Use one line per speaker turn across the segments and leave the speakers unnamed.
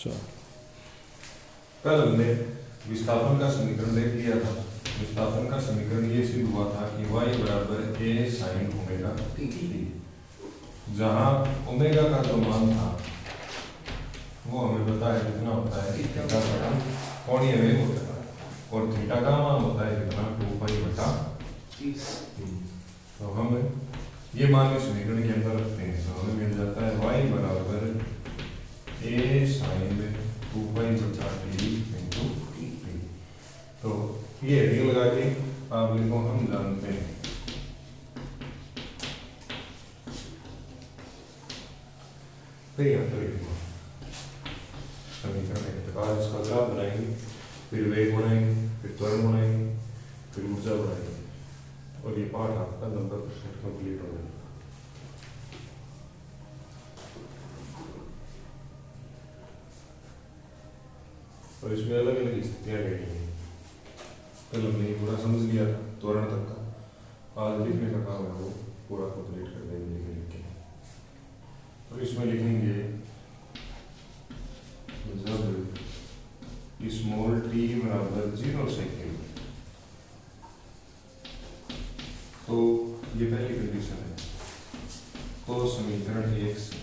चलो
कल हमने विस्थापन का समीकरण देख लिया था। विस्थापन का समीकरण ये सिद्ध हुआ था कि y बराबर a sin ओमेगा t, जहाँ ओमेगा का जो मान था वो हमें पता है कितना होता है, थीटा बटा कोणीय वेग होता है, और थीटा का मान होता है कितना, 2 पाई बटा t। तो हम ये मान के समीकरण के अंदर रखते हैं तो हमें मिल जाता है y बराबर a sin 2 पाई बटा t इंटू t। तो ये हेडिंग लगा के आप लिखो हम जानते हैं। फिर यहाँ पर लिखो समीकरण एक प्रकार इसका ग्राफ बनाएंगे, फिर वेग बनाएंगे, फिर त्वरण बनाएंगे, फिर ऊर्जा बनाएंगे, और ये पाठ आपका 90% कंप्लीट हो जाएगा। और इसमें अलग अलग स्थितियाँ रहेंगी। कल हमने ये पूरा समझ लिया था त्वरण तक का, आज लिखने का काम है वो पूरा कंप्लीट कर देंगे लिख के। तो इसमें लिखेंगे जब स्मॉल t बराबर 0 सेकेंड, तो ये पहली कंडीशन है। तो समीकरण 1 से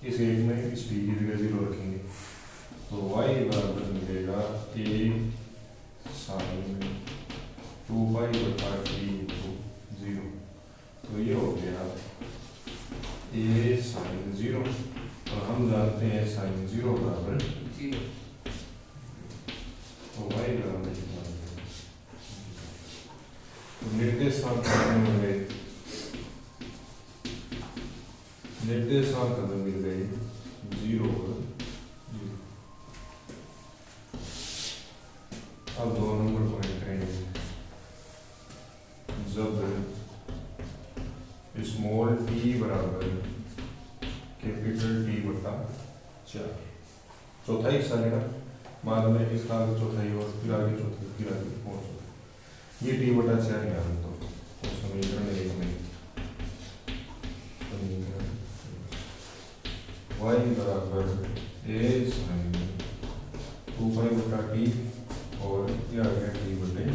इस एक में इस t की जगह 0 रखेंगे तो y बराबर मिलेगा a sin 2 पाई बटा t इंटू 0। तो ये हो गया a sin 0, और हम जानते हैं sin 0 बराबर 0। तो y बराबर कितना हो गया, तो निर्देशांक होंगे, निर्देशांक हमें मिल गए 0 और 0। अब 2 नंबर पॉइंट करेंगे। जब स्मॉल t बराबर कैपिटल T बटा 4, चौथाई हिस्सा लेना बाद में इसका आगे चौथाई और फिर आगे चौथाई फिर आगे और चौथाई, ये T बटा 4 यहाँ तो समीकरण 1 में y बराबर a sin 2 पाई बटा t, और ये आ गया t बटे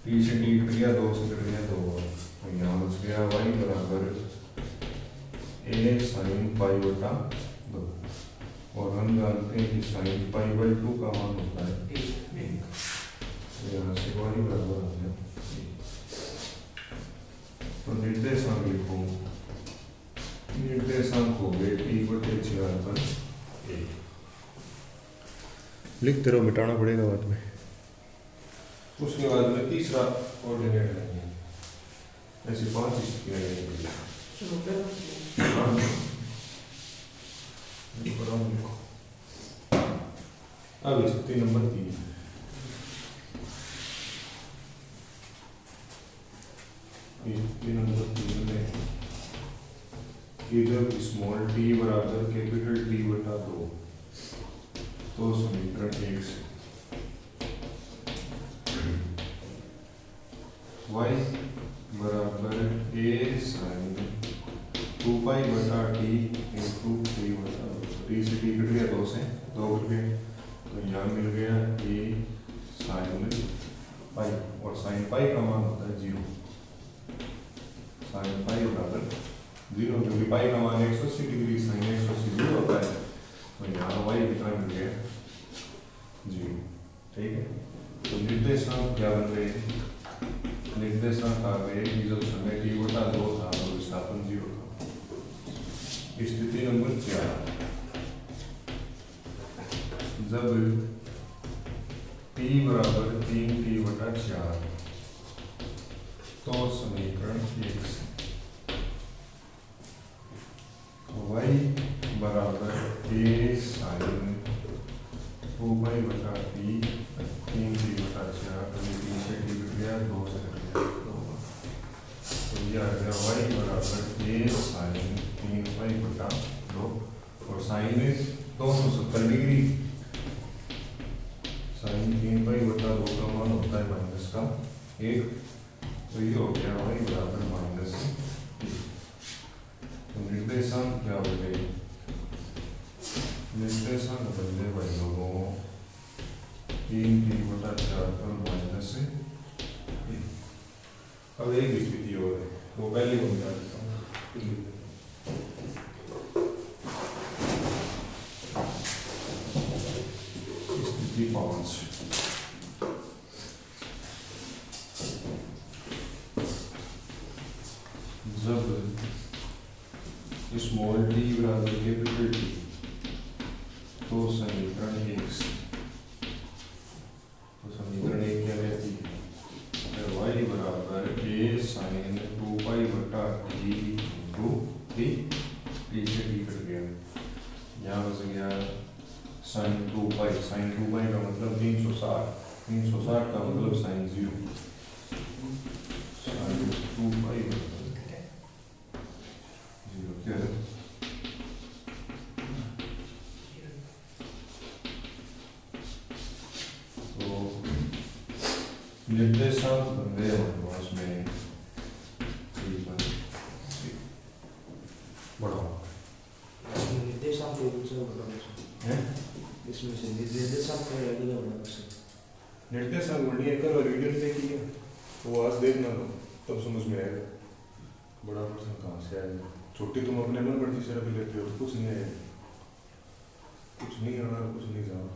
t से t कट गया, 2 से कट गया 2, और यहाँ बच गया y बराबर a sin पाई बटा 2, और हम जानते हैं कि sin पाई बाई 2 का मान होता है 1। तो यहाँ से y बराबर हो गया 1। तो निर्देशांक लिखो, निर्देशांक हो गए t बटे 4 पर 1। लिखते रहो, मिटाना पड़ेगा बाद में। उसके बाद में तीसरा कोऑर्डिनेट लेंगे, ऐसे 5 स्थितियाँ लेंगे। अब स्थिति नंबर 3, स्थिति नंबर 3 में कि जब स्मॉल t बराबर कैपिटल T बटा 2, तो समीकरण 1 से y बराबर a sin 2 पाई बटा t इंटू 3 बटा 2, t से t कट गया 2 से 2 कट गए, तो यहाँ मिल गया a sin पाई, और sin पाई का मान होता है 0। sin पाई बराबर 0, क्योंकि पाई का मान 180 डिग्री sin 180 0 होता है, तो यहाँ y कितना मिल गया 0। ठीक है, तो निर्देशांक क्या बन गए, निर्देशांक आ गए कि जब समय t बटा 2 था तो विस्थापन 0 था। स्थिति नंबर 4, जब t बराबर 3t बटा 4, तो समीकरण 1 से y बराबर a sin 2 पाई बटा t 3t बटा 4, कभी 3 से t कट गया 2 से कट गया 2, तो ये आ गया y बराबर a sin 3 पाई बटा 2, और साइन 270 डिग्री, साइन 3 पाई बटा 2 का मान होता है माइनस का 1, तो ये हो गया y बराबर माइनस 1। तो निर्देशांक क्या हो गए, निर्देशांक बदले भाई लोगों 3t/4 पर माइनस। अब एक स्थिति हो है वो पहले को बता देता हूँ। स्थिति 5, जब स्मॉल टी बराबर कैपिटल टी तो समीकरण 1 क्या कहती है, y बराबर a sin 2π/t into T, T से टी कट गया, यहाँ बच गया sin 2π, sin 2π का मतलब 360 का मतलब sin 0, sin 2π क्या है? तो निर्देशांक बन गए हमारे पास में बढ़ाओ
निर्देशांक इसमें से निर्देशांक
निर्देशांक बढ़िया कल और वीडियो देखी है तो आज देखना तब समझ में आएगा बड़ा प्रश्न कहाँ से आएगा। छोटी तुम अपने मन पर तीसरा भी लेते हो तो कुछ नहीं आएगा, कुछ नहीं आना, कुछ नहीं जाना।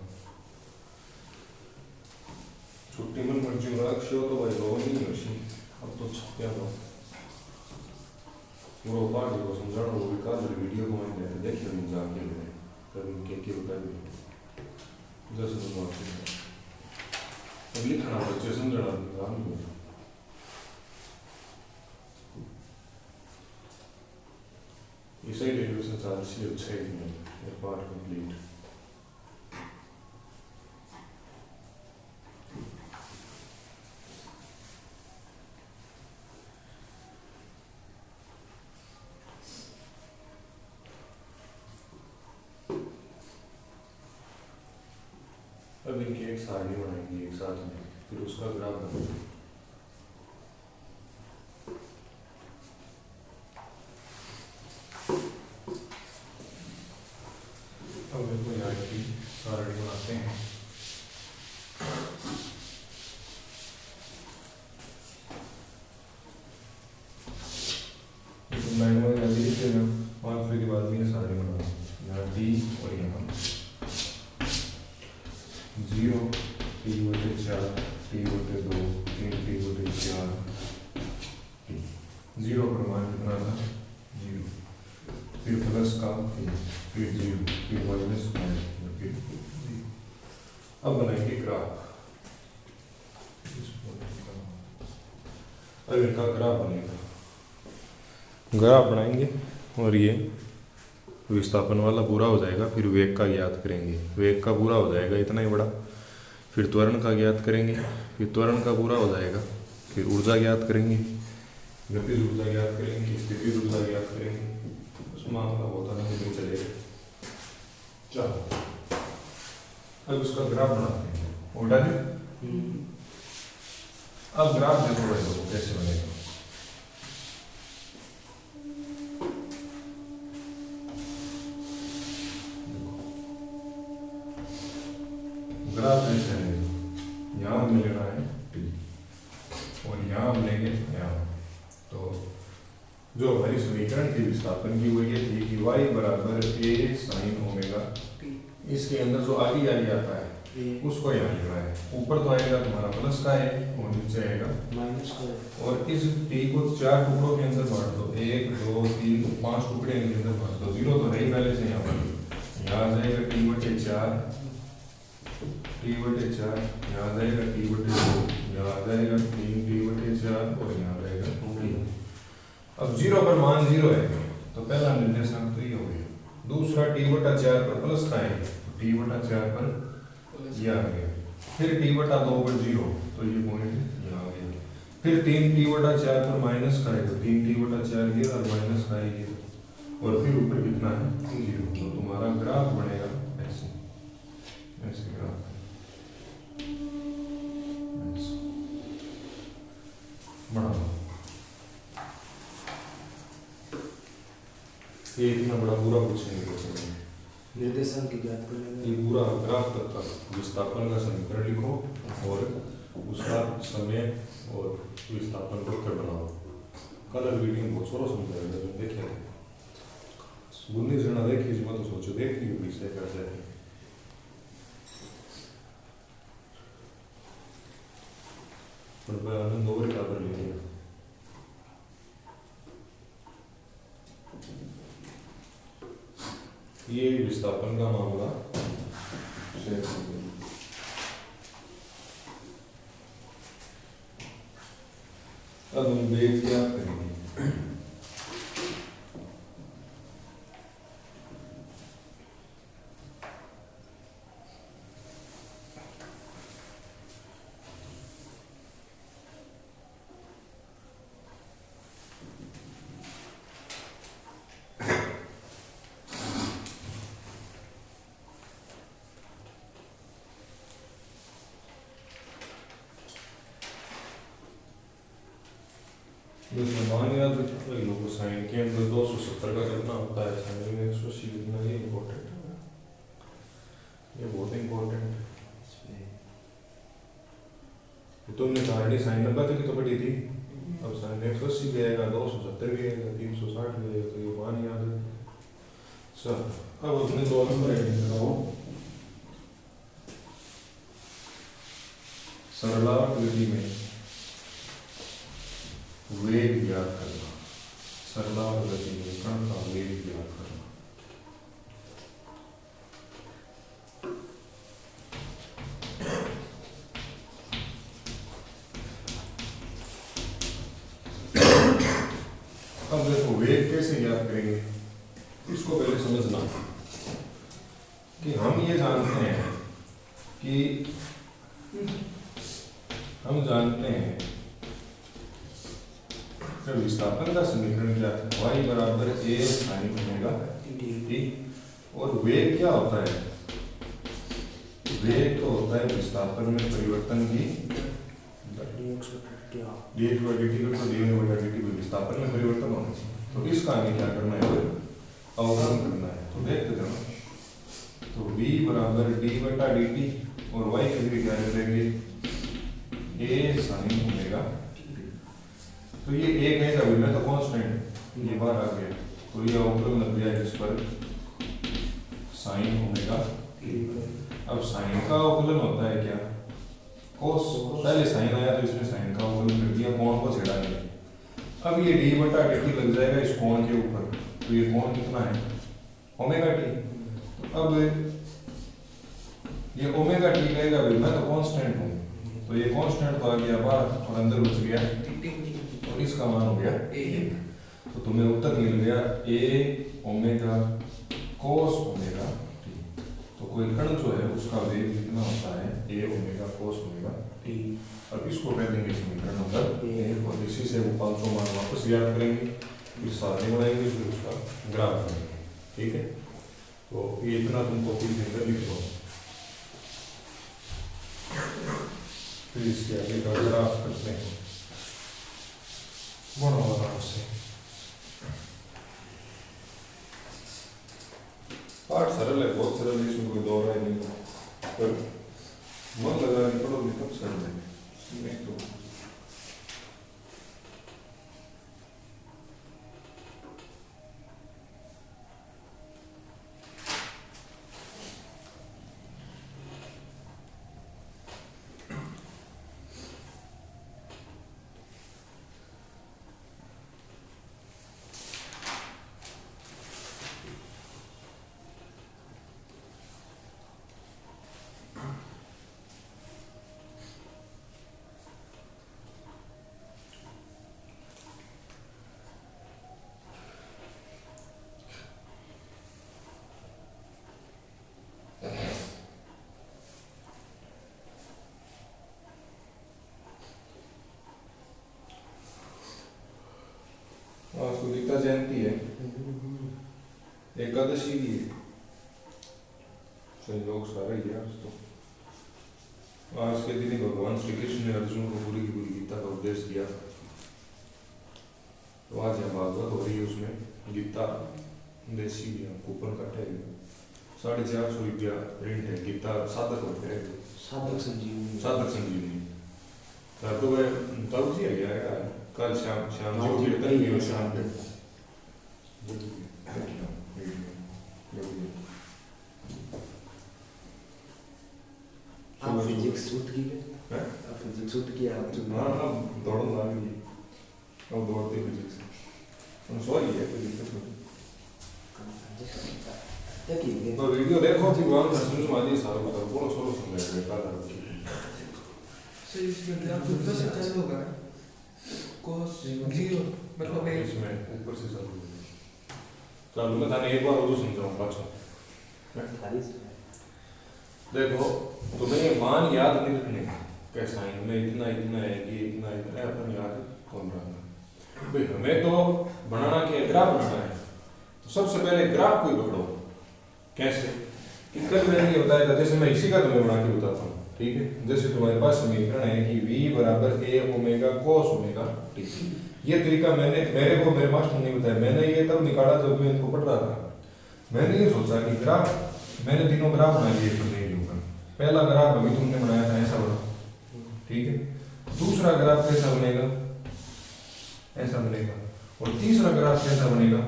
छुट्टी मन मर्जी रख तो भाई लोग नहीं होशी। अब तो छप्या दो पूरा पार्ट को समझाना वो भी काल वीडियो को मैंने देखिए नहीं जाके ले कभी के बता दी जैसे तो बात है अब लिखना बच्चे समझना काम नहीं। इसे डेरिवेशन चार्ज से अच्छा ही नहीं है पार्ट कंप्लीट। अब इनकी एक सारणी बनाएंगे एक साथ में, फिर उसका ग्राफ बनाएंगे। अब देखो यहाँ की सारणी बनाते हैं। पाँच के बाद में सारणी बना यहाँ डी और यहाँ 0 t/4 t/2 3t/4 0 पर मान कितना था 0, फिर प्लस का फिर 0 फिर माइनस फिर 0। अब बनाएंगे ग्राफ। अब इनका ग्राफ बनेगा, ग्राफ बनाएंगे और ये विस्थापन वाला पूरा हो जाएगा, फिर वेग का ज्ञात करेंगे, वेग का पूरा हो जाएगा इतना ही बड़ा, फिर त्वरण का ज्ञात करेंगे, फिर त्वरण का पूरा हो जाएगा, फिर ऊर्जा ज्ञात करेंगे, गतिज ऊर्जा ज्ञात करेंगे, स्थितिज ऊर्जा ज्ञात करेंगे। उसमें मामला होता नहीं चलेगा। चलो अब उसका ग्राफ बनाते हैं। उल्टा है अब ग्राफ देखो भाई लोग कैसे बनेगा। ग्राफ ऐसे है, यहाँ हमें लेना है t और यहाँ हम लेंगे यहाँ। तो जो हमारी समीकरण थी विस्थापन की वो ये थी कि y बराबर a sin ओमेगा t, इसके अंदर जो आगे आता है उसको यहाँ लिखना है। ऊपर तो आएगा तुम्हारा प्लस का है और नीचे आएगा
माइनस का, और
इस t को 4 टुकड़ों के अंदर बांट दो, 1 2 3 5 टुकड़े के अंदर बांट दो। 0 तो है ही पहले से यहाँ पर, यहाँ आ जाएगा t/4 t/4, यहाँ आ जाएगा t/2, यहाँ आ जाएगा 3t/4 और यहाँ आ जाएगा 2t। अब 0 पर मान 0 है तो पहला निर्देशांक तो ये हो गया। दूसरा t/4 पर प्लस का है तो t/4 पर ये आ गया, फिर t/2 पर 0 तो ये पॉइंट यहाँ आ गया, फिर 3t/4 पर माइनस का है तो 3t/4 ये और माइनस का है ये, और फिर ऊपर कितना है 0। तो तुम्हारा ग्राफ बनेगा ऐसे, ऐसे ग्राफ बढ़ाओ। ये इतना बड़ा पूरा पूछेंगे
निर्देशांक की ज्ञात करने
ये
में
पूरा ग्राफ तक का विस्थापन का समीकरण लिखो और उसका समय और विस्थापन को कर बनाओ। कलर रीडिंग बहुत सोरो समझाएगा जो देखे थे बुन्नी जना देखी जी, मैं तो सोचो देख ली होगी से कैसे है। पर मैं आनंद और काबर ले लिया। ये विस्थापन का मामला शेयर करेंगे। अब हम वेग क्या करेंगे? जैसे मान याद रखो लोगों साइन के अंदर 270 का कितना होता है, साइन में 180 कितना, ये इम्पोर्टेंट है, ये बहुत इम्पोर्टेंट है। तुमने कहानी साइन 90 तक तो पढ़ी थी, अब साइन 180 भी आएगा, 270 भी आएगा, 360 भी आएगा, तो ये मान याद है। चल अब अपने दो नंबर ऐड कराओ। सरलार्थ विधि में वेग ज्ञात करना, सरलार्थ गति में कण का वेग ज्ञात करना। अब देखो वेग कैसे ज्ञात करेंगे, इसको पहले समझना कि हम ये जानते हैं कि विस्थापन का समीकरण क्या था, y बराबर a sin ओमेगा t, और वेग क्या होता है, वेग तो होता है विस्थापन में परिवर्तन की विस्थापन में परिवर्तन होना चाहिए। तो इसका हमें क्या करना है, अवकलन करना है। तो देखते जाओ, तो v बराबर d बटा dt और y के लिए क्या करेंगे, a sin ओमेगा। तो ये एक है कभी में तो कांस्टेंट ये बार आ गया, तो ये अवकलन लग गया इस पर sin ओमेगा। अब sin का अवकलन होता है क्या, cos, पहले sin आया तो इसमें sin का अवकलन कर दिया, कोण को छेड़ा नहीं। अब ये d बटा dt लग जाएगा इस कोण के ऊपर, तो ये कोण कितना है, ओमेगा t। अब ये ओमेगा t कहेगा भाई मैं तो कांस्टेंट हूँ, तो ये कांस्टेंट तो आ गया बाहर और अंदर बच गया, और इसका मान हो गया 1। तो तुम्हें उत्तर मिल गया a omega cos omega t। तो कोई कण जो है उसका वेग कितना होता है, a omega cos omega t। अब इसको कह देंगे समीकरण नंबर 1, और इसी से वो 500 मान वापस याद करेंगे, फिर सारणी बनाएंगे, फिर उसका ग्राफ बनाएंगे। ठीक है, तो ये इतना तुम कॉपी के अंदर लिख लो, फिर इसके आगे का ग्राफ करते हैं बड़ा आराम से। पाठ सरल है, बहुत सरल है, इसमें कोई दो राय नहीं है, पर मन लगा के पढ़ोगे तब सरल है, नहीं तो आज को गीता जयंती है, एकादशी भी है, संयोग सारा ही है आज तो। आज के दिन ही भगवान श्री कृष्ण ने अर्जुन को पूरी की पूरी गीता का उपदेश दिया था। तो आज यहाँ भागवत हो रही है, उसमें गीता देसी भी कूपन काटे 450 रुपया प्रिंट है गीता साधक होते हैं
साधक संजीवनी।
साधक संजीवनी तो वह तब जी है यार कल शाम जो भी तक भी हो शाम पे
आप फिजिक्स सूट की है?
हैं?
आप फिजिक्स सूट की आप जो
हाँ हाँ दौड़न लगी अब दौड़ते फिजिक्स हम सॉरी है कोई दिक्कत नहीं
देखिए
तो वीडियो देखो कि वहाँ से समझ में आ जाए सारा मतलब कौन सोलो समझ में आता है
सही इसमें आप तो बस चालू होगा cos 0 मतलब है
इसमें ऊपर से चालू होगा चालू मैं थाने एक बार और समझाऊं पाछो
खाली से
देखो तुम्हें ये मान याद नहीं रखने के साइन में इतना इतना है कि इतना इतना है अपन याद कौन रखना भाई हमें तो बनाना के ग्राफ बनाना है तो सबसे पहले ग्राफ को ही पकड़ो कैसे कि कल मैंने ये बताया था जैसे मैं इसी का तुम्हें बना के बताता हूँ ठीक है जैसे तुम्हारे पास समीकरण है कि v बराबर a omega cos omega t ये तरीका मैंने मेरे मास्टर ने बताया मैंने ये तब निकाला जब मैं इनको पढ़ रहा था मैंने ये सोचा कि ग्राफ मैंने तीनों ग्राफ बना लिए तो नहीं लूंगा पहला ग्राफ अभी तुमने बनाया था ऐसा बना ठीक है दूसरा ग्राफ कैसा बनेगा ऐसा बनेगा और तीसरा ग्राफ कैसा बनेगा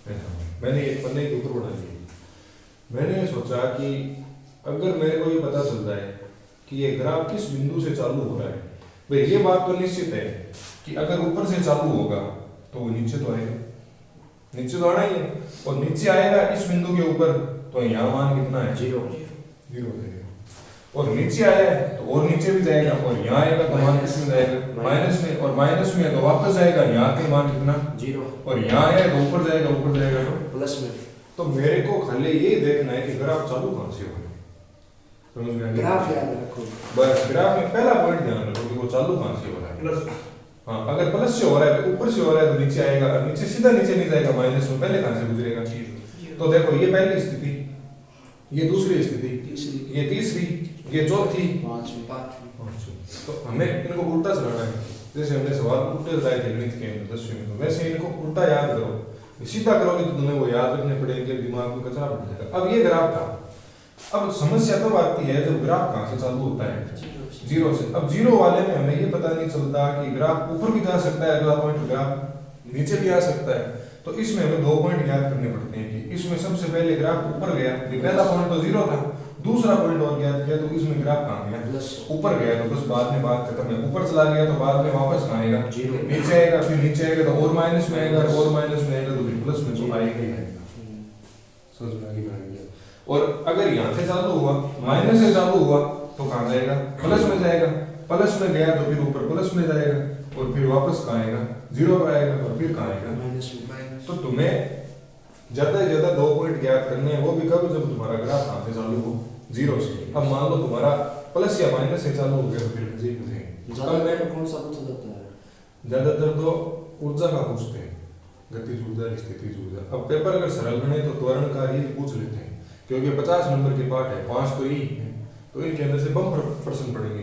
ऐसा मैंने एक पन्ने के ऊपर बना लिया मैंने ये सोचा कि अगर मेरे को ये पता चल जाए कि ये ग्राफ किस बिंदु से चालू हो रहा है भाई ये बात तो निश्चित है कि अगर ऊपर से चालू होगा तो वो नीचे तो आएगा नीचे तो आना ही है और नीचे आएगा इस बिंदु के ऊपर तो यहाँ मान कितना है
0
0 जाएगा और नीचे आया है तो और नीचे भी जाएगा और यहाँ आएगा तो मान किस में जाएगा माइनस में और माइनस में तो वापस जाएगा यहाँ के मान कितना
0
और यहाँ आया तो ऊपर जाएगा तो
प्लस में
तो मेरे को खाली ये देखना है कि ग्राफ चालू कहाँ से हो रहा है समझ में आ गया
ग्राफ याद रखो
बस ग्राफ में पहला पॉइंट ध्यान रखो कि वो चालू कहाँ से हो रहा है प्लस हाँ अगर प्लस से हो रहा है ऊपर से हो रहा है तो नीचे आएगा और नीचे सीधा नीचे नहीं जाएगा माइनस में पहले कहाँ से गुजरेगा तो देखो ये पहली स्थिति ये दूसरी स्थिति ये तीसरी ये चौथी
पांचवी
तो हमें इनको उल्टा चलाना है जैसे हमने सवाल उल्टे बताए थे गणित के अंदर 10वीं में तो वैसे इनको उल्टा याद करो सीधा करोगे तो तुम्हें वो याद रखने पड़ेंगे दिमाग में कचरा पड़ जाएगा अब ये ग्राफ था अब समस्या तब आती है जब ग्राफ कहाँ से चालू होता है 0 से अब 0 वाले में हमें ये पता नहीं चलता कि ग्राफ ऊपर भी जा सकता है अगला पॉइंट ग्राफ नीचे भी आ सकता है तो इसमें हमें 2 पॉइंट याद करने पड़ते हैं कि इसमें सबसे पहले ग्राफ ऊपर गया पहला पॉइंट तो 0 था दूसरा पॉइंट और याद किया तो इसमें ग्राफ कहाँ गया ऊपर गया तो बस बाद में बात खत्म है ऊपर चला गया तो बाद में वापस कहाँ आएगा
0
नीचे आएगा फिर नीचे आएगा तो और माइनस में आएगा और माइनस में आएगा तो फिर प्लस में तो आएगा ही आएगा समझ में आ गया और अगर यहाँ से चालू हुआ माइनस से चालू हुआ तो कहाँ जाएगा प्लस में जाएगा प्लस में गया तो फिर ऊपर प्लस में जाएगा और फिर वापस कहाँ आएगा 0 पर आएगा और फिर कहाँ आएगा
माइनस में
तो तुम्हें ज्यादा से ज्यादा 2 पॉइंट याद करने हैं वो भी कब जब तुम्हारा ग्राफ कहाँ से चालू हो 0 से अब मान लो तुम्हारा प्लस या माइनस से चालू हो गया तो फिर मजे ही मजे
ज्यादा कौन सा पूछा जाता है
ज्यादातर तो ऊर्जा का पूछते हैं गतिज ऊर्जा स्थितिज ऊर्जा अब पेपर अगर सरल बने तो त्वरण का ही पूछ लेते हैं क्योंकि 50 नंबर के पार्ट है 5 तो ही है तो इनके अंदर से बम प्रश्न पड़ेंगे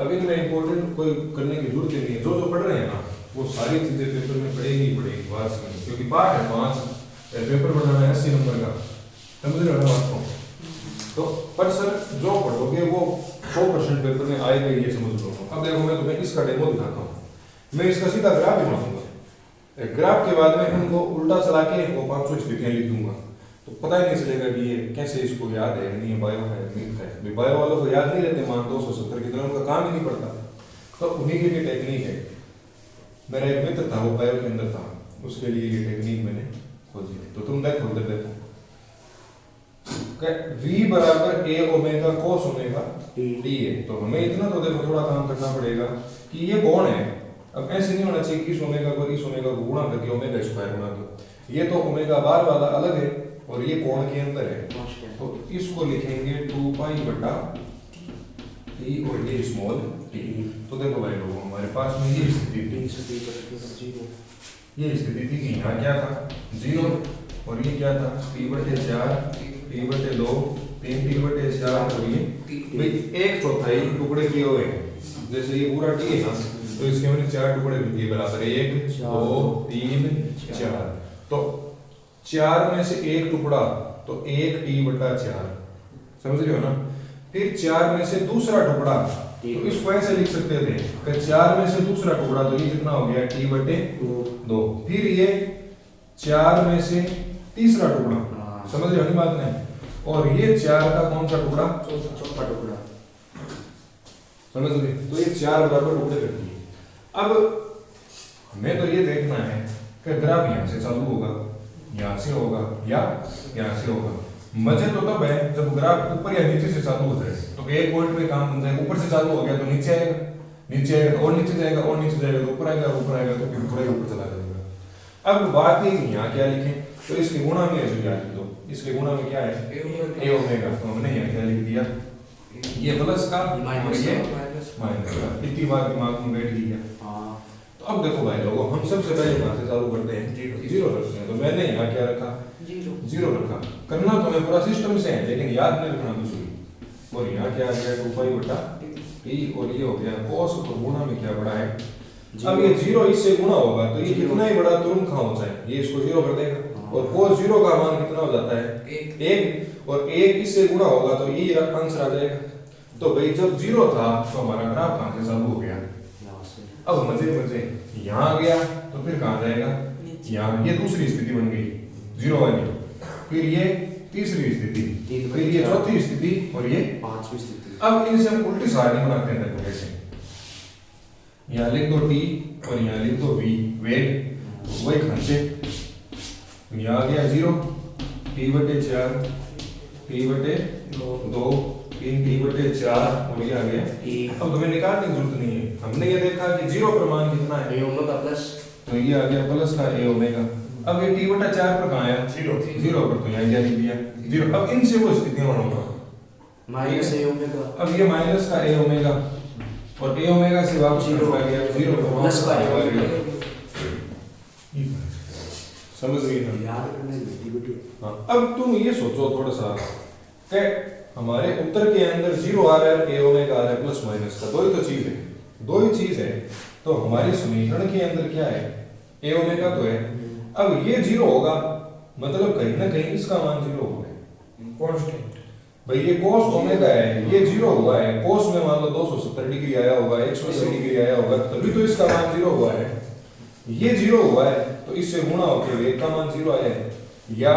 अब इनमें इंपॉर्टेंट कोई करने की जरूरत नहीं है जो पढ़ रहे हैं ना वो सारी चीजें पेपर में पढ़ेगी ही पढ़ेगी बात समझ क्योंकि पार्ट है 5 पेपर बनाना है 80 नंबर का समझ रहे हो ना आपको तो पर सर जो पढ़ोगे वो 100% पेपर में आएगा ये समझ लो अब देखो मैं तुम्हें इसका डेमो दिखाता हूँ मैं इसका सीधा ग्राफ ही बनाऊंगा ग्राफ के बाद में इनको उल्टा चला के वो 500 स्थितियां लिख दूंगा तो पता ही नहीं चलेगा कि ये कैसे इसको याद है नहीं बायो है मीट है बायो वालों को याद नहीं रहते मान 270 की तरह उनका काम ही नहीं पड़ता तो उन्हीं के लिए टेक्निक है मेरा एक मित्र था वो बायो के अंदर था उसके लिए ये टेक्निक मैंने खोजी तो तुम देखो उधर देखो v बराबर a omega cos omega t है तो हमें इतना तो देखो थोड़ा काम करना पड़ेगा कि ये कौन है अब ऐसे नहीं होना चाहिए कि इस ओमेगा को गुणा करके ओमेगा स्क्वायर बना दो ये तो ओमेगा बार वाला अलग है और ये कोण के अंदर है तो इसको लिखेंगे 2 पाई बटा t और ये स्मॉल t तो देखो भाई लोगों हमारे पास में ये स्थिति थी ये स्थिति थी कि यहाँ क्या था 0 और ये क्या था t/4 t/2 3t/4 और ये भाई 1/4 टुकड़े किए हुए हैं जैसे ये पूरा t है ना तो इसके मैंने 4 टुकड़े किए बराबर 1 2 3 4 तो 4 में से एक टुकड़ा तो 1t/4, समझ रहे हो ना। फिर 4 में से दूसरा टुकड़ा तो इसको ऐसे लिख सकते थे कि 4 में से दूसरा टुकड़ा तो ये कितना हो गया t/2। फिर ये 4 में से तीसरा टुकड़ा, समझ रहे हो बात नहीं। और ये 4 का कौन सा टुकड़ा,
चौथा टुकड़ा,
समझ रहे। तो ये 4 बराबर टुकड़े करती है। अब हमें तो ये देखना है कि ग्राफ यहाँ से चालू होगा, यहाँ से होगा या यहाँ से होगा। मजे तो तब है जब ग्राफ ऊपर या नीचे से चालू हो जाए, तो एक पॉइंट पे काम बन जाए। ऊपर से चालू हो गया तो नीचे आएगा, नीचे आएगा तो और नीचे जाएगा, और नीचे जाएगा तो ऊपर आएगा, ऊपर आएगा तो फिर पूरा ऊपर चला जाएगा। अब बात है कि यहाँ क्या लिखें, तो इसके गुणा में जो याद लिख दो, इसके गुणा में क्या है a ओमेगा। तो हमने यहाँ क्या लिख दिया, ये प्लस का और ये माइनस का। इतनी बात दिमाग में बैठ गई है। तो अब देखो भाई लोगों, हम सबसे पहले कहाँ से चालू करते हैं, जीरो रखते हैं। तो मैंने यहाँ क्या रखा, जीरो रखा। करना तो मैं पूरा सिस्टम से है, लेकिन याद नहीं रखना कुछ भी। और यहाँ क्या आ गया 2π/t, और ये हो गया cos, और गुणा में क्या बड़ा है। अब ये जीरो इससे गुणा होगा तो ये कितना ही बड़ा तुरंत कहाँ हो जाए, ये इसको जीरो कर देगा। और cos 0 का मान कितना हो जाता है 1, और 1 इससे गुणा होगा तो ये आंसर आ जाएगा। तो भाई जब जीरो था तो हमारा ग्राफ कहाँ से चालू हो गया। अब मजे यहाँ आ गया तो फिर कहाँ जाएगा, यहाँ। ये दूसरी स्थिति बन गई जीरो वाली, फिर ये तीसरी स्थिति, फिर ये चौथी स्थिति, और ये
पांचवी स्थिति।
अब इनसे हम उल्टी सारणी बनाते हैं। देखो कैसे, यहाँ लिख दो t और यहाँ लिख दो v, वेग वही खंचे। यहाँ आ गया 0, t/4, t/2, 3t/4, और ये आ गया। अब तुम्हें निकालने की जरूरत नहीं है, हमने ये देखा कि 0 पर मान कितना है
a ओमेगा प्लस,
तो ये आ गया प्लस का a ओमेगा। अब ये t/4 पर कहाँ आया, 0 पर, तो यहाँ क्या लिख दिया 0। अब इनसे वो स्थितियां बनाऊंगा,
माइनस a ओमेगा।
अब ये माइनस का a ओमेगा, और a ओमेगा से वापस आ गया 0
प्लस का a ओमेगा।
समझ गए ना।
याद रखना है।
हाँ, अब तुम ये सोचो थोड़ा सा कि हमारे उत्तर के अंदर 0 आ रहा है, a ओमेगा आ रहा है, प्लस माइनस का, दो ही तो चीज है, दो ही चीज है। तो हमारे समीकरण के अंदर क्या है, a ओमेगा तो है। अब ये 0 होगा मतलब कहीं ना कहीं इसका मान 0 होगा, कांस्टेंट। भाई ये cos ओमेगा है, ये 0 हुआ है, cos में मान लो 270 डिग्री आया होगा, 180 डिग्री आया होगा, तभी तो इसका मान 0 हुआ है। ये 0 हुआ है तो इससे गुणा होकर वेग का मान 0 आया है, या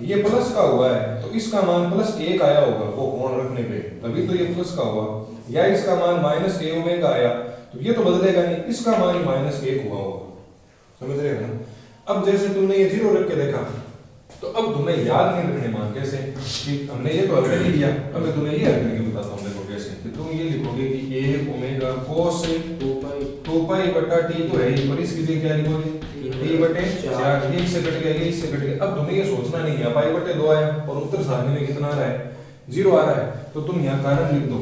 ये प्लस का हुआ है तो इसका मान +1 आया होगा वो कोण रखने पे, तभी तो ये प्लस का हुआ। या इसका मान -a ओमेगा आया तो ये तो बदलेगा नहीं, इसका मान ही -1 हुआ होगा। समझ रहे हो ना। अब जैसे तुमने ये 0 रख के देखा तो अब तुम्हें याद नहीं रखने मान कैसे कि हमने ये तो हल कर लिया। अब मैं तुम्हें ये हल करके बताता हूँ, देखो कैसे कि तुम ये लिखोगे कि a ओमेगा cos 2π/t तो है ही, और इसकी जगह क्या लिखोगे t/4, ये इससे कट गया, ये इससे कट गया। अब तुम्हें ये सोचना नहीं है π/2 आया और उत्तर सारणी में कितना आ रहा है 0 आ रहा है, तो तुम यहाँ कारण लिख दो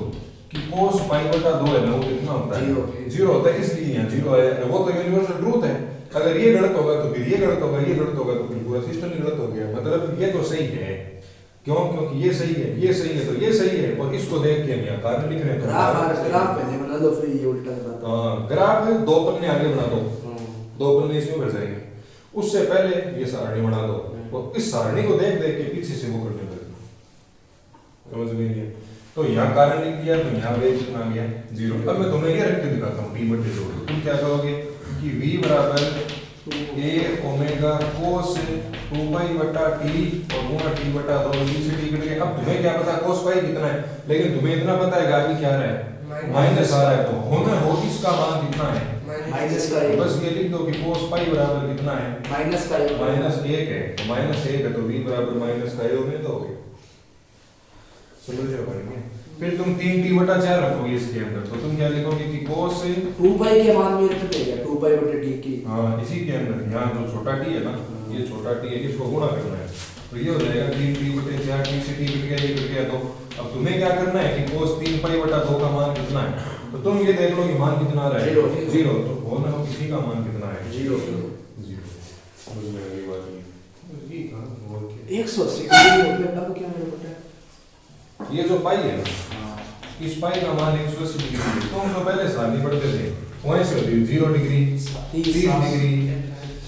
कि cos π/2 है ना वो कितना होता है 0 होता है, इसलिए यहाँ 0 आया। वो तो यूनिवर्सल ट्रूथ है, अगर ये गलत होगा तो फिर ये गलत होगा, ये गलत होगा तो फिर पूरा सिस्टम ही गलत हो गया। मतलब ये तो सही है, क्यों, क्योंकि ये सही है, ये सही है तो ये सही है, और इसको देख के हम यहाँ कारण लिख रहे हैं।
ग्राफ पहले बना दो फिर ये उल्टा बताता हूं।
हां, ग्राफ 2 पन्ने आगे बना दो, 2 पन्ने इसमें भर जाएंगे, उससे पहले ये सारणी बना दो, और इस सारणी को देख देख के पीछे से वो करने लगे। समझ में नहीं है तो यहाँ कारण लिख दिया, तो यहाँ वेग कितना आ गया 0। अब मैं तुम्हें ये रख के दिखाता हूँ t/2, तुम क्या करोगे कि v बराबर a ओमेगा cos 2π/t और गुणा t/2, b से t कट गया। अब तुम्हें क्या पता cos π कितना है, लेकिन तुम्हें इतना पता है आगे क्या आ रहा है माइनस आ रहा है, तो होना हो इसका मान कितना है
माइनस का 1।
बस ये लिख दो कि cos π बराबर कितना है
माइनस का 1
-1 है, तो -1 है तो v बराबर -1 ओमेगा हो गया। समझ रहे हो। फिर तुम 3t/4 रखोगे इसके अंदर, तो तुम क्या लिखोगे कि cos
2π के मान में रख देगा 2π/t की।
हाँ, इसी के अंदर यहाँ जो छोटा t है ना, ये छोटा t है, इसको गुणा करना है, तो ये हो जाएगा 3t/4, t से t कट गया, ये कट गया 2। अब तुम्हें क्या करना है कि cos 3π/2 का मान कितना है, तो तुम ये देख लो कि मान कितना आ रहा है 0, तो होना हो किसी का मान कितना है
0।
समझ में आ गई बात। ये कहां हो गया
180 डिग्री अब क्या मेरे पता है
ये जो पाई है ना, इस पाई का मान 180 डिग्री है। तो हम जो पहले सारणी पढ़ते थे वहीं से होती है 0 डिग्री, 30 डिग्री,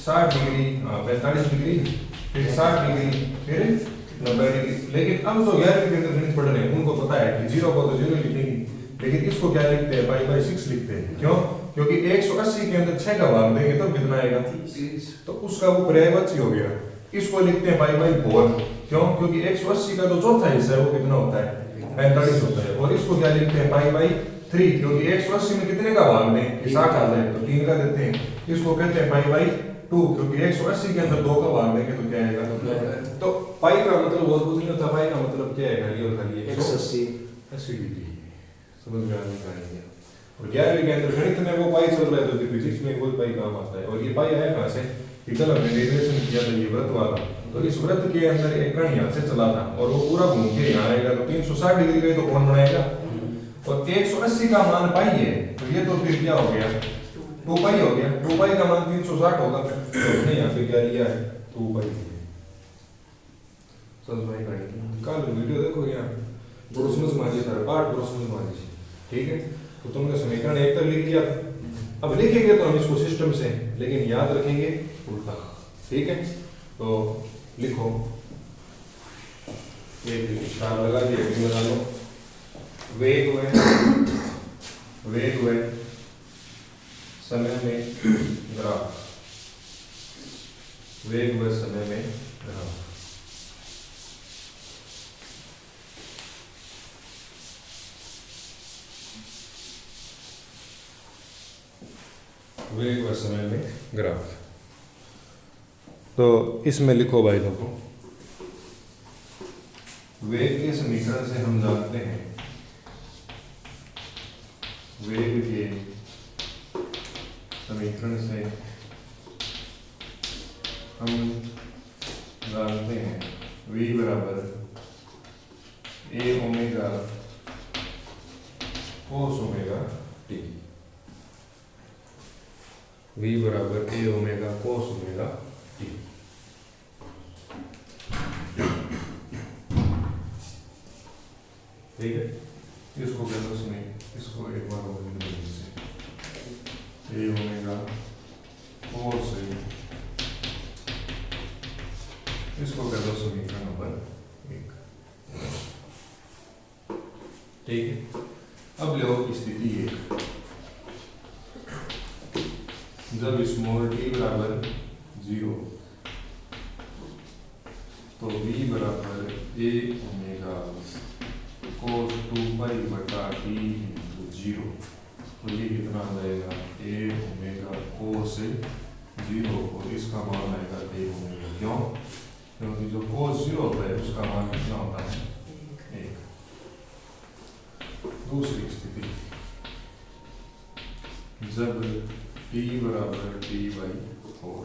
60 डिग्री, 45 डिग्री, फिर 60 डिग्री, फिर 90 डिग्री। लेकिन अब तो 11वीं के अंदर गणित पढ़ रहे हैं, उनको पता है कि 0 को तो 0 लिखेंगे, लेकिन इसको क्या लिखते हैं, पाई बाई 6 लिखते हैं। क्यों? क्योंकि 180 के अंदर 6 का भाग देंगे तब कितना आएगा, 30। तो उसका वो पर्यायवाची हो गया। इसको लिखते हैं पाई बाई 4। क्यों? क्योंकि 180 का जो चौथा हिस्सा है वो कितना होता है, 45 होता है। और इसको क्या लिखते हैं, पाई बाई 3, क्योंकि 180 में कितने का भाग दें कि 60 आ जाए तो 3 का देते हैं। इसको कहते हैं पाई बाई 2, क्योंकि 180 के अंदर 2 का भाग देंगे तो क्या आएगा। तो पाई का मतलब बहुत कुछ नहीं होता, पाई का मतलब क्या है, खाली और खाली 180 डिग्री। समझ में आने का है। और 11वीं के अंदर गणित में वो पाई चल रहा है तो फिजिक्स में कोई पाई काम आता है। और ये पाई आया कहाँ से, इकल हमने डेरिवेशन किया था, ये वृत्त वाला। तो इस वृत्त के अंदर एक कण यहाँ से चला था और वो पूरा घूम के यहाँ आएगा तो 360 डिग्री का तो कोण बनाएगा। और 180 का मान पाई है तो ये तो फिर क्या हो गया, 2 पाई हो गया। 2 पाई का मान 360 होगा, तो हमने यहाँ पे क्या लिया है, 2 पाई। समझ में आएगा। कल वीडियो देखो यहाँ बड़ो समझ में आ जाए, पाठ बड़ो समझ में आ जाए। ठीक है, तो तुमने समीकरण 1 तक लिख दिया। अब लिखेंगे तो हम इसको सिस्टम से, लेकिन याद रखेंगे उल्टा। ठीक है, तो लिखो, एक स्टार लगा दिया, बना लो। वेग व समय में ग्राफ, वेग व समय में ग्राफ। वेग व समय में ग्राफ। तो इसमें लिखो भाई देखो, वेग के समीकरण से हम जानते हैं, वेग के समीकरण से हम जानते हैं v बराबर a omega cos omega t। v बराबर a omega cos omega t। ठीक है, इसको कह दो सुनिए, इसको एक बार और लिख दो से a ओमेगा कोस, इसको कह दो समीकरण नंबर 1। ठीक है, अब लो स्थिति 1, जब स्मॉल t बराबर 0 तो v बराबर a ओमेगा कोस 2 पाई बटा t इंटू 0। तो ये कितना आ जाएगा, a ओमेगा कोस 0 और इसका मान आएगा a ओमेगा। क्यों? क्योंकि जो कोस 0 होता है उसका मान कितना होता है, 1। दूसरी स्थिति, जब t बराबर t बाई 4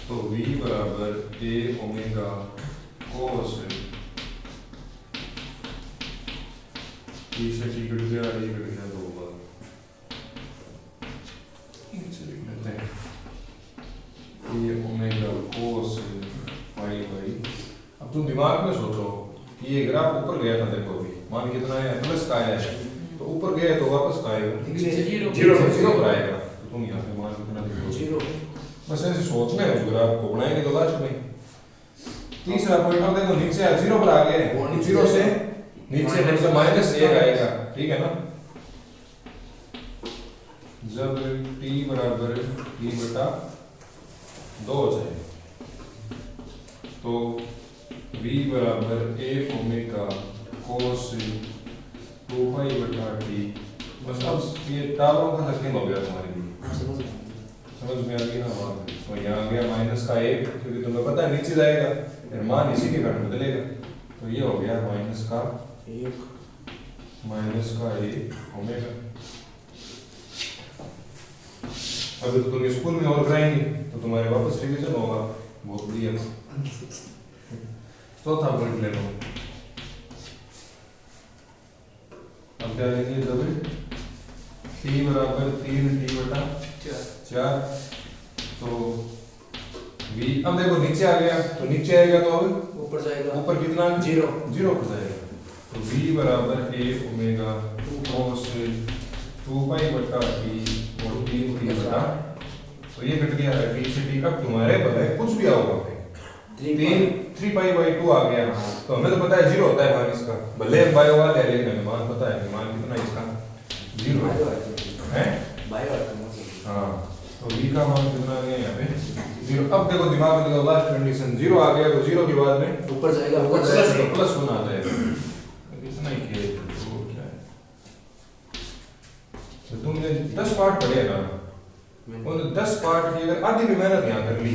तो v बराबर a ओमेगा कोस t से t कट गया, a कट गया 2 बार, नीचे लिख लेते हैं a omega cos pi by. अब तुम दिमाग में सोचो कि ये ग्राफ ऊपर गया था, देखो अभी मान कितना है, प्लस का आया है, तो ऊपर गया तो वापस का आएगा, 0 पर आएगा। तो तुम यहाँ पे मान कितना देखो, 0। बस ऐसे सोचना है, उस ग्राफ को बनाएंगे तो लास्ट में। तीसरा पॉइंट अब देखो, नीचे 0 पर आ गए, 0 से नीचे मतलब -1 आएगा। ठीक है ना, जब t बराबर t बटा 2 हो जाए तो v बराबर a ओमेगा कोस 2 पाई बटा t। बस अब ये टालों का सेकंड हो गया तुम्हारे लिए, समझ में आ गई ना बात। तो यहाँ आ गया -1, क्योंकि तुम्हें पता है नीचे जाएगा, फिर मान इसी के घट बदलेगा, तो ये हो गया -1 ओमेगा। अगर तुम स्कूल में और कराएंगे तो तुम्हारे वापस रिवीजन होगा, बहुत बढ़िया। चौथा पॉइंट ले लो, अब क्या लेंगे, जब t बराबर 3t बटा 4 तो v, अब देखो नीचे आ गया तो नीचे आएगा तो अब
ऊपर जाएगा,
ऊपर कितना, 0 पर जाएगा। तो v बराबर a ओमेगा कोस 2 पाई बटा t और 3t बटा, तो तो ये कट गया टी से टी। अब तुम्हारे पता है कुछ भी आओ वहाँ पे 3 पाई बाई 2 आ गया। तो हमें तो पता है 0 होता है मान इसका, भले हम बायो वाले लेकिन हमें मान पता है कि मान कितना इसका 0 है। हाँ तो v का मान कितना आ गया यहाँ पे 0। अब देखो दिमाग में लगाओ लास्ट कंडीशन 0 आ गया तो 0 के बाद में
ऊपर जाएगा, ऊपर
प्लस 1 आ जाएगा। इतना ही खेल तो क्या है। तो तुमने 10 पार्ट पढ़े ना, उन 10 पार्ट की अगर आधी भी मेहनत यहाँ कर ली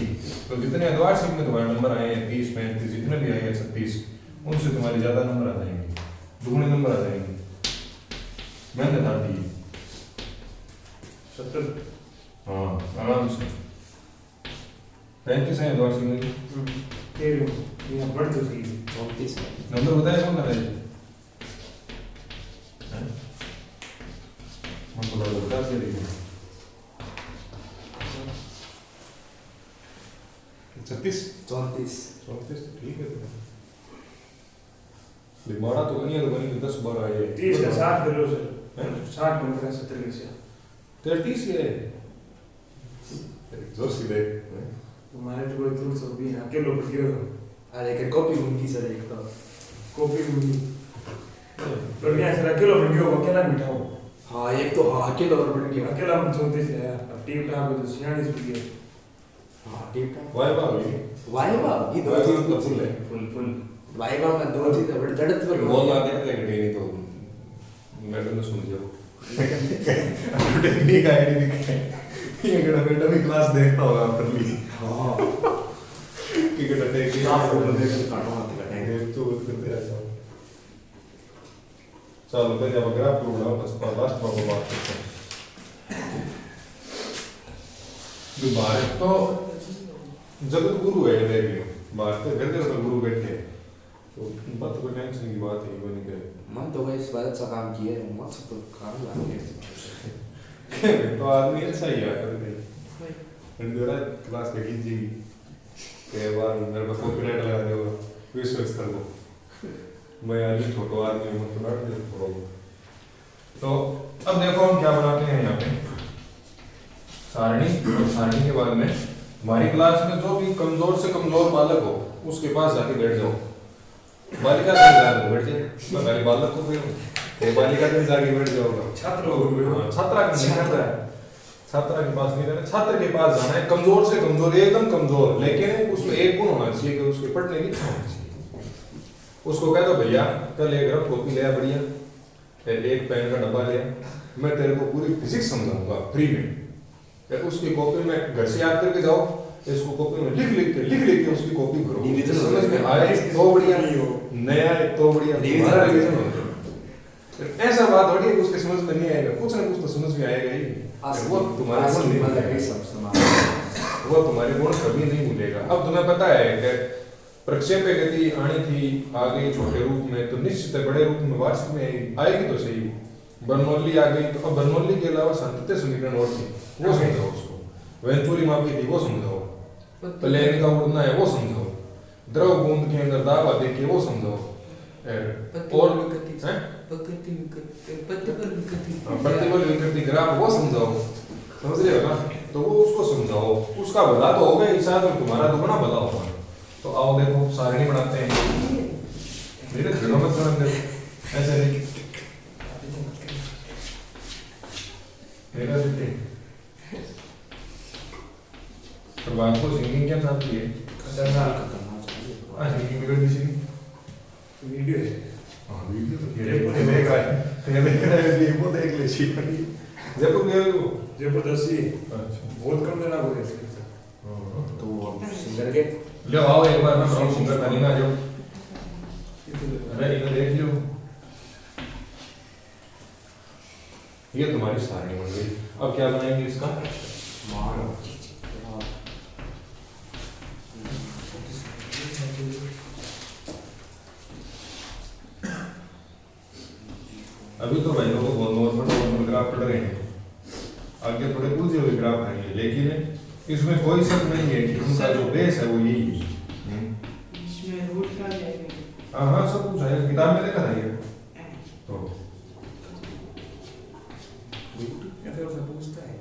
तो जितने द्वारसिक में तुम्हारे नंबर आए हैं 30 35 जितने भी आए हैं 36, उनसे तुम्हारे ज्यादा नंबर आ जाएंगे, दुगने नंबर आ जाएंगे। मेहनत आती है 70। हाँ आराम से 35 है द्वारसिक में।
यहाँ बढ़ तो सही
34
नंबर बताया कौन था ये? मैं थोड़ा बता के देखो 36
34
34 ठीक है। मारा तो बनी है तो बनी 10 बार आए
30 का 60 कर लो सर, 60 को 70 कैसे
33 है जोर से दे
तुम्हारे तो कोई दूर सब भी अकेले पर गिरो।
अरे एक कॉपी उनकी सर एक तो
कॉपी भी तो नहीं सर अकेले पर गिरो, अकेला बिठाओ।
हाँ एक तो हाँ अकेले और बन गया
अकेला हम 34 है, अब टीम टाप तो 46 पे गया।
हाँ ठीक है
वाइबा हुई
वाइबा ये दो
वाइबा
चीज
तो फुल है
फुल
वाइबा में दो चीज है बड़े जड़त पर
बोल ना दे नहीं तो मैडम ने सुन लिया टेक्निक आईडी दिखे ये केड़ा बेटा भी क्लास देखता होगा प्रली।
हाँ
कि केड़ा टेक्निक
आप लोग देख काटो मत कटे
तो करते रहता हूं। चलो पहले अब ग्राफ को बनाओ बस लास्ट में बात करते हैं। जो भारत तो जगत गुरु है देख लियो, भारत के घर घर में गुरु बैठे हैं तो बात कोई टेंशन की बात है कोई नहीं करे।
मन तो भाई इस बात से काम किए मत तो काम लागे
तो आदमी अच्छा ही है कर इंदोरा क्लास के कीजिए के बार मेरे को कॉपीराइट लगा दो विश्वास कर दो मैं आदमी छोटो आदमी मत बैठ दे थोड़ा। तो अब देखो हम क्या बनाते हैं यहाँ पे सारणी, और सारणी के बाद में हमारी क्लास में जो भी कमजोर से कमजोर बालक हो उसके पास जाके बैठ जाओ। बालिका से जाके बैठ जाए तो पहले बालक को फिर बालिका के जाके बैठ जाओगा। छात्रा छात्रा के पास नहीं रहना, छात्र के पास जाना है कमजोर से कमजोर एकदम कमजोर, लेकिन उसमें एक गुण होना चाहिए कि उसके पढ़ने की इच्छा होनी चाहिए। उसको कह दो भैया कल एक रफ कॉपी ले बढ़िया, एक पेन का डब्बा ले, मैं तेरे को पूरी फिजिक्स समझाऊंगा फ्री में। उसकी कॉपी में घर से याद करके जाओ, इसको कॉपी में लिख के उसकी कॉपी भरो। समझ में आया तो बढ़िया, नया तो बढ़िया, तुम्हारा रिवीजन हो गया। ऐसा बात हो रही है उसके समझ में नहीं आएगा, कुछ ना कुछ तो समझ में आएगा ही। वो तुम्हारे गुण नहीं भूलेगा, वो तुम्हारे गुण कभी नहीं भूलेगा। अब तुम्हें पता है कि प्रक्षेप्य गति आनी थी आ गई छोटे रूप में, तो निश्चित है बड़े रूप में वार्षिक में आएगी तो सही। बर्नौली आ गई तो अब बर्नौली के अलावा सांतत्य समीकरण और थी वो समझाओ, उसको वेंचुरी माप की थी वो समझाओ, प्लेन का उड़ना है वो समझाओ, द्रव बूंद के अंदर दाब आदि के वो समझाओ, और प्रतिबल विकृति ग्राफ वो समझाओ। समझ रहे हो ना, तो वो उसको समझाओ, उसका भला तो होगा ही साथ में तुम्हारा दुगना भला होगा। तो आओ देखो सारणी बनाते हैं, मेरे घरों में तुरंत ऐसे नहीं मेरा देते प्रभात को सिंगिंग क्या चाहती है? सिंगिंग बिगड़ दी सी
वीडियो है।
हाँ वीडियो तो देख रहा है ये वो देख ले सी जयपुर गए हो?
जबरदस्ती
अच्छा
बहुत कम देना बोले
तो सिंगर के
लो आओ एक बार मैं प्रॉब्लम सिंगर ताली में आ जाओ। अरे इधर देख लो, ये तुम्हारी सारणी बन गई। अब क्या बनाएंगे इसका? अभी तो भाई लोगों को नॉर्मल ग्राफ पढ़ रहे हैं, आगे थोड़े उलझे हुए ग्राफ आएंगे, लेकिन इसमें कोई शक नहीं है कि उनका जो बेस है वो यही है।
इसमें रूट का जाएगा।
हाँ सब कुछ है, किताब में लिखा था ये। तो
ऐसे पूछता है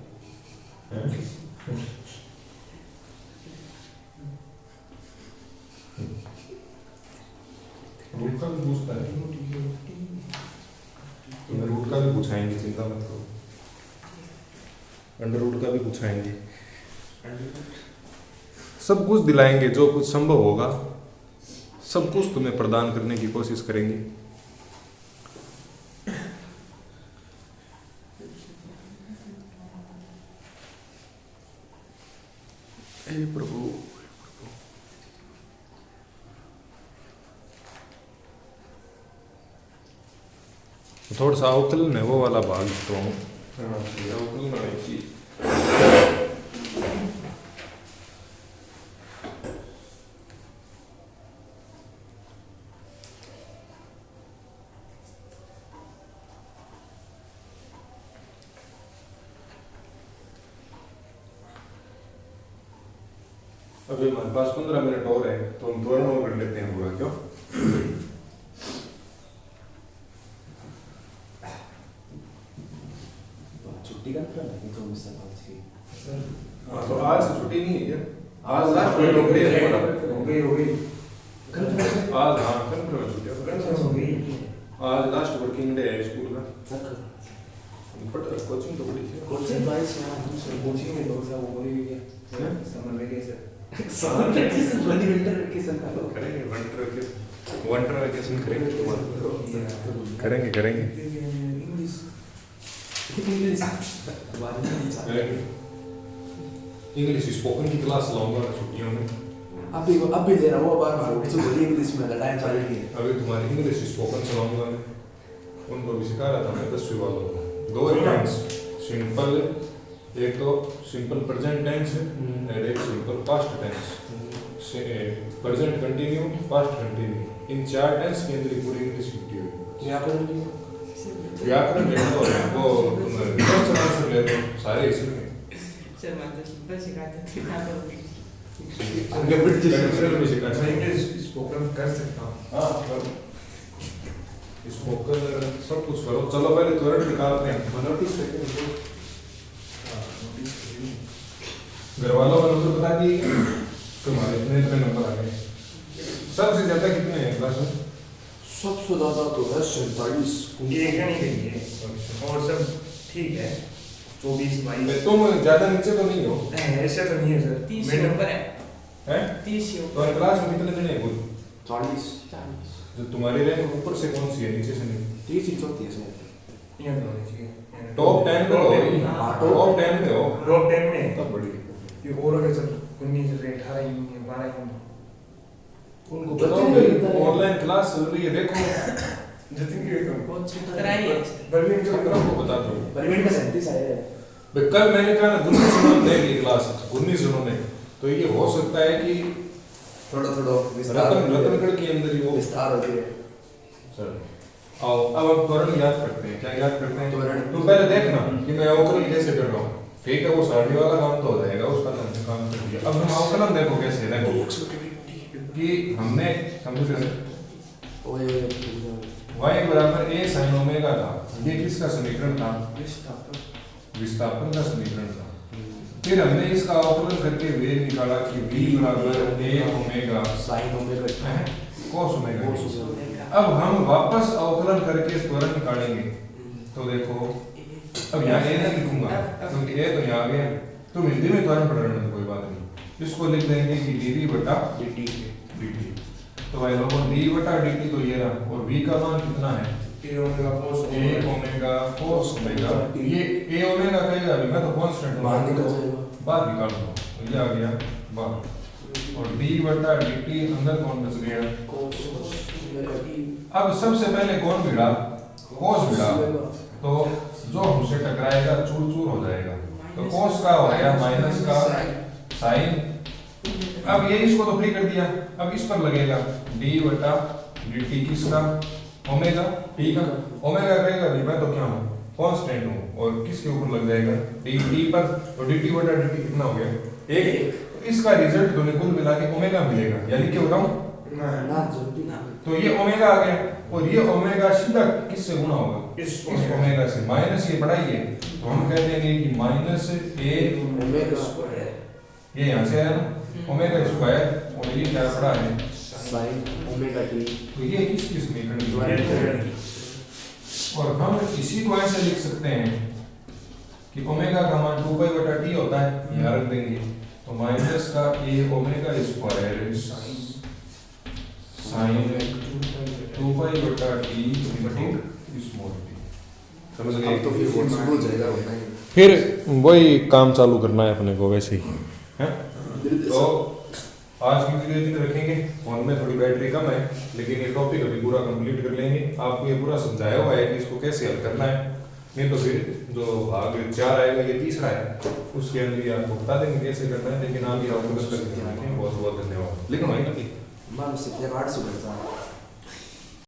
रूट का भी पूछता है, तुम्हें रूट का भी पूछाएंगे, चिंता मत करो, अंडर रूट का भी पूछाएंगे, सब कुछ दिलाएंगे, जो कुछ संभव होगा सब कुछ तुम्हें प्रदान करने की कोशिश करेंगे। हे प्रभु, थोड़ा सा अवकलन है वो वाला भाग तो अवकलन है कि अभी हमारे पास 15 मिनट और है तो हम त्वरण और कर लेते हैं पूरा, क्यों?
छुट्टी का प्लान है तो मिस आज की।
हाँ तो आज छुट्टी नहीं है क्या? आज लास्ट डेट हो गई। आज हाँ कल छुट्टी हो गई। आज लास्ट वर्किंग डे है स्कूल का। बट कोचिंग तो बड़ी है।
कोचिंग बाइस यार दूसरे
कोचिंग में लोग सब वो बोली हुई है समर वेकेशन।
समर वेकेशन वाली विंटर वेकेशन का लोग
करेंगे, विंटर वेकेशन करेंगे इंग्लिश स्पोकन की क्लास लाऊंगा छुट्टियों में।
अभी दे रहा हूँ, बार उसे बोलिए इंग्लिश में लड़ाई चल रही है।
अभी तुम्हारी इंग्लिश स्पोकन चलाऊंगा मैं, उनको भी सिखा रहा था मैं 10वीं वालों को। 2 टेंस सिंपल, एक तो सिंपल प्रेजेंट टेंस है और एक simple past tense, present continue, past continue, इन 4 टेंस के अंदर पूरी इंग्लिश सीखी हुई। व्याकरण वो तुम ले लो सारे इसी में
सर मतलब सिंपल सिखाते थे ना तो
भी सिखाते हैं।
इंग्लिश स्पोकन कर सकता हूँ।
हाँ करो, स्पोकन सब कुछ करो। चलो पहले त्वरण निकालते हैं।
नोटिस
घर वालों का नंबर बता दी तुम्हारे इतने नंबर आ गए। सबसे ज्यादा कितने हैं क्लास में?
सबसे ज्यादा तो है 47।
एक नहीं गई है और सब ठीक है 24 22।
तुम ज्यादा नीचे तो नहीं हो?
ऐसे तो नहीं है सर।
30 नंबर है।
हैं?
30
तो क्लास में कितने जने हैं कुल?
40
जो तुम्हारी रैंक ऊपर से कौन सी है, नीचे से नहीं?
30 ही चौथी है।
ये तो होनी चाहिए।
टॉप 10 में हो।
हाँ,
टॉप 10 में हो।
टॉप 10 में
तब बड़ी
ये और अगर सर 19 से 18 ही 12 ही
उनको बताओ भाई ऑनलाइन क्लास चल रही है, देखो
जितनी की
बहुत खतरा ही है।
बर्लिन जो
छात्रों को बता दो।
परिमिट का 37 आया है।
भाई कल मैंने कहा ना 19 उन्होंने देख ली क्लास, 19 उन्होंने, तो ये हो सकता है कि
थोड़ा विस्तार
रतनगढ़ के अंदर ही वो
विस्तार हो गया।
सर आओ अब हम त्वरण याद करते हैं। क्या याद करते हैं?
त्वरण।
तुम पहले देखना कि मैं अवकलन कैसे कर रहा हूँ, ठीक है? वो सारणी वाला काम तो हो जाएगा, उसका काम कर दिया। अब हम अवकलन देखो कैसे, देखो कि हमने समझे y बराबर a sin ओमेगा था, ये किसका समीकरण था? विस्थापन का समीकरण था। फिर हमने इसका अवकलन करके वेग निकाला कि v बराबर a omega
sin omega
cos omega. अब हम वापस अवकलन करके त्वरण निकालेंगे, तो देखो अब यहाँ a नहीं लिखूंगा क्योंकि a तो यहाँ आ गया। तुम हिंदी में त्वरण पढ़ रहे हो कोई बात नहीं, इसको लिख देंगे कि dv बटा dt। तो भाई लोगों d बटा dt तो ये रहा, और v का मान कितना है?
a omega cos
omega. ये a ओमेगा कहेगा अभी, मैं तो कांस्टेंट
मान निकल जाएगा,
बाहर निकाल दो, तो ये आ गया बाहर। और d बटा dt अंदर कौन बच गया? अब सबसे पहले कौन भिड़ा? cos भिड़ा, तो जो हमसे टकराएगा चूर चूर हो जाएगा, तो cos का हो गया माइनस का sin। अब ये इसको तो फ्री कर दिया, अब इस पर लगेगा d बटा dt किसका? ओमेगा, ठीक है? ओमेगा कहेगा भाई मैं तो क्या हूँ? कांस्टेंट हूँ, और किसके ऊपर लग जाएगा? dt पर, तो dt बटा dt कितना हो गया? 1। तो इसका रिजल्ट तुम्हें कुल मिला के ओमेगा मिलेगा, या लिख के बताऊँ? तो ये ओमेगा आ गया, और ये ओमेगा सीधा किससे गुणा होगा? इस ओमेगा से। माइनस ये बढ़ाइए तो हम कह देंगे कि माइनस a
ओमेगा स्क्वायर,
ये यहाँ से आया ना ओमेगा स्क्वायर, और ये क्या पड़ा है?
साइन ओमेगा टी
तो ये किसकी समीकरण
द्वारा
है? और हम इसी को ऐसे लिख सकते हैं कि ओमेगा का मान 2 टी होता है, यहाँ रख देंगे तो माइनस का A omega square sine 2 T into small T. समझ गए?
अब तो फिर वो हो जाएगा होता है।
फिर वही काम चालू करना है अपने को वैसे ही है। तो आज की वीडियो इतनी रखेंगे, फोन में थोड़ी बैटरी कम है लेकिन ये टॉपिक अभी पूरा कंप्लीट कर लेंगे। आपको ये पूरा समझाया हुआ है कि इसको कैसे हल करना है, नहीं तो फिर जो भाग 4 आएगा ये तीसरा है उसके अंदर भी आपको बता देंगे कैसे करना है। लेकिन आप ये बहुत बहुत धन्यवाद। लिखना है ना
मैं उससे 800 करता